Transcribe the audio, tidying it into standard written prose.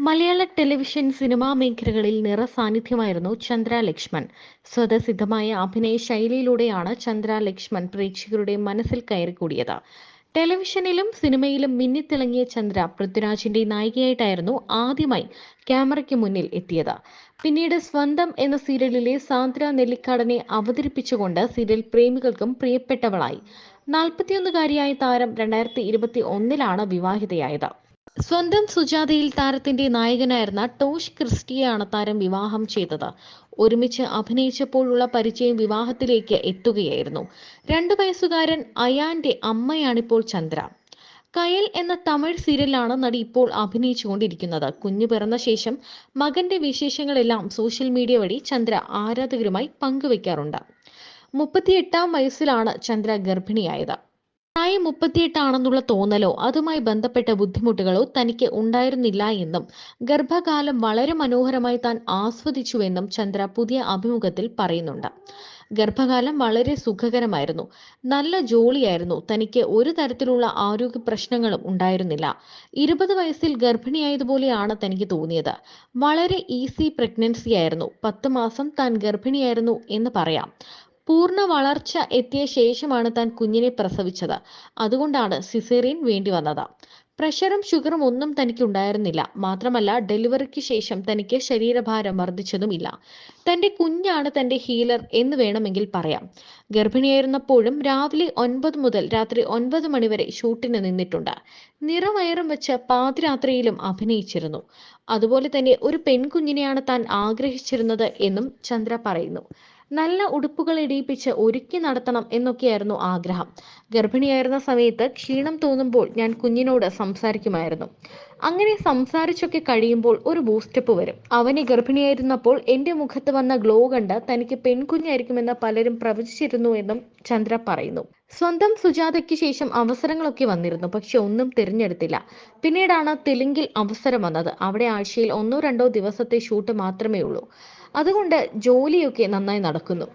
മലയാള television cinema മേഖലകളിൽ നിറസാന്നിധ്യമായിരുന്നു ചന്ദ്ര ലക്ഷ്മൺ. സ്വതസിദ്ധമായ അഭിനയ ശൈലിയിലൂടെയാണ് ചന്ദ്ര ലക്ഷ്മൺ പ്രേക്ഷകരുടെ മനസ്സിൽ കയറിക്കൂടിയത്. ടെലിവിഷനിലും സിനിമയിലും മിന്നിത്തിളങ്ങിയ ചന്ദ്ര പൃഥ്വിരാജിന്റെ നായികയായിട്ടായിരുന്നു ആദ്യമായി ക്യാമറയ്ക്ക് മുന്നിൽ എത്തിയത്. പിന്നീട് സ്വന്തം എന്ന സീരിയലിലെ സാന്ദ്ര നെല്ലിക്കാടനെ അവതരിപ്പിച്ചുകൊണ്ട് സീരിയൽ പ്രേമികൾക്കും പ്രിയപ്പെട്ടവളായി. 41-കാരിയായ താരം 2021 വിവാഹിതയായത്. സ്വന്തം സുജാതയിൽ താരത്തിന്റെ നായകനായിരുന്ന ടോഷ് ക്രിസ്റ്റിയെയാണ് താരം വിവാഹം ചെയ്തത്. ഒരുമിച്ച് അഭിനയിച്ചപ്പോഴുള്ള പരിചയം വിവാഹത്തിലേക്ക് എത്തുകയായിരുന്നു. 2 വയസ്സുകാരൻ അയാന്റെ അമ്മയാണിപ്പോൾ ചന്ദ്ര. കയൽ എന്ന തമിഴ് സീരിയലിലാണ് നടി ഇപ്പോൾ അഭിനയിച്ചുകൊണ്ടിരിക്കുന്നത്. കുഞ്ഞു പിറന്ന ശേഷം മകന്റെ വിശേഷങ്ങളെല്ലാം സോഷ്യൽ മീഡിയ വഴി ചന്ദ്ര ആരാധകരുമായി പങ്കുവെക്കാറുണ്ട്. 38-ാം വയസ്സിലാണ് ചന്ദ്ര ഗർഭിണിയായത്. പ്രായം 38 ആണെന്നുള്ള തോന്നലോ അതുമായി ബന്ധപ്പെട്ട ബുദ്ധിമുട്ടുകളോ തനിക്ക് ഉണ്ടായിരുന്നില്ല എന്നും ഗർഭകാലം വളരെ മനോഹരമായി താൻ ആസ്വദിച്ചുവെന്നും ചന്ദ്ര പുതിയ അഭിമുഖത്തിൽ പറയുന്നുണ്ട്. ഗർഭകാലം വളരെ സുഖകരമായിരുന്നു. നല്ല ജോലിയായിരുന്നു. തനിക്ക് ഒരു തരത്തിലുള്ള ആരോഗ്യ പ്രശ്നങ്ങളും ഉണ്ടായിരുന്നില്ല. 20 വയസ്സിൽ ഗർഭിണിയായതുപോലെയാണ് തനിക്ക് തോന്നിയത്. വളരെ ഈസി പ്രഗ്നൻസി ആയിരുന്നു. 10 മാസം താൻ ഗർഭിണിയായിരുന്നു എന്ന് പറയാം. പൂർണ്ണ വളർച്ച എത്തിയ ശേഷമാണ് താൻ കുഞ്ഞിനെ പ്രസവിച്ചത്. അതുകൊണ്ടാണ് സിസേറിയൻ വേണ്ടി വന്നത്. പ്രഷറും ഷുഗറും ഒന്നും തനിക്ക് ഉണ്ടായിരുന്നില്ല. മാത്രമല്ല ഡെലിവറിക്ക് ശേഷം തനിക്ക് ശരീരഭാരം വർദ്ധിച്ചതുമില്ല. തന്റെ കുഞ്ഞാണ് തന്റെ ഹീലർ എന്ന് വേണമെങ്കിൽ പറയാം. ഗർഭിണിയായിരുന്നപ്പോഴും രാവിലെ 9 മുതൽ രാത്രി 9 മണി വരെ ഷൂട്ടിന് നിന്നിട്ടുണ്ട്. നിറവയറും വെച്ച് പാതിരാത്രിയിലും അഭിനയിച്ചിരുന്നു. അതുപോലെ തന്നെ ഒരു പെൺകുഞ്ഞിനെയാണ് താൻ ആഗ്രഹിച്ചിരുന്നത് എന്നും ചന്ദ്ര പറയുന്നു. നല്ല ഉടുപ്പുകൾ ഇടിയിപ്പിച്ച് ഒരുക്കി നടത്തണം എന്നൊക്കെയായിരുന്നു ആഗ്രഹം. ഗർഭിണിയായിരുന്ന സമയത്ത് ക്ഷീണം തോന്നുമ്പോൾ ഞാൻ കുഞ്ഞിനോട് സംസാരിക്കുമായിരുന്നു. അങ്ങനെ സംസാരിച്ചൊക്കെ കഴിയുമ്പോൾ ഒരു ബൂസ്റ്റപ്പ് വരും. അവനെ ഗർഭിണിയായിരുന്നപ്പോൾ എൻ്റെ മുഖത്ത് വന്ന ഗ്ലോ കണ്ട് തനിക്ക് പെൺകുഞ്ഞായിരിക്കുമെന്ന് പലരും പ്രവചിച്ചിരുന്നു എന്നും ചന്ദ്ര പറയുന്നു. സ്വന്തം സുജാതയ്ക്ക് ശേഷം അവസരങ്ങളൊക്കെ വന്നിരുന്നു. പക്ഷെ ഒന്നും തിരഞ്ഞെടുത്തില്ല. പിന്നീടാണ് തെലുങ്കിൽ അവസരം വന്നത്. അവിടെ ആഴ്ചയിൽ 1-2 ദിവസത്തെ ഷൂട്ട് മാത്രമേ ഉള്ളൂ. അതുകൊണ്ട് ജോലിയൊക്കെ നന്നായി നടക്കുന്നു.